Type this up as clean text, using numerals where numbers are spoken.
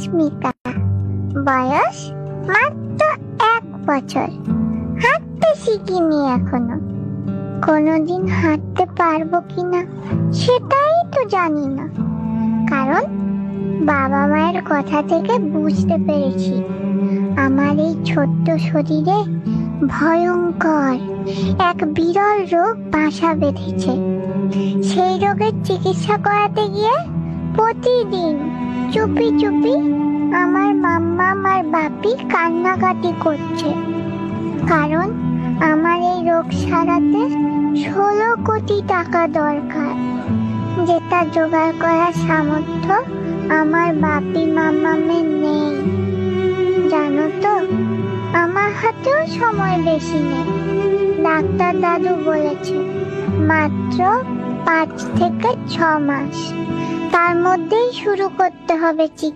স্মিতা, বয়স মাত্র 1 বছর। হাঁটতে শিখিনি এখনো। কোনোদিন হাঁটতে পারবো কিনা সেটাই তো জানি না, কারণ বাবা মায়ের কথা থেকে বুঝতে পেরেছি আমার এই ছোট্ট শরীরে ভয়ঙ্কর এক বিরল রোগ বাসা বেঁধেছে। সেই রোগের চিকিৎসা করাতে গিয়ে প্রতিদিন চুপি চুপি আমার মাম্মা আর বাপি কান্নাকাটি করছে, কারণ আমার এই রোগ সারাতে 16 কোটি টাকা দরকার, যেটা জোগাড় করার সামর্থ্য আমার বাপি মাম্মামের নেই। জানো তো, আমার হাতেও সময় বেশি নেই। ডাক্তার দাদু বলেছে মাত্র 5 থেকে 6 মাস, তার মধ্যেই শুরু করতে হবে চিকিৎসা।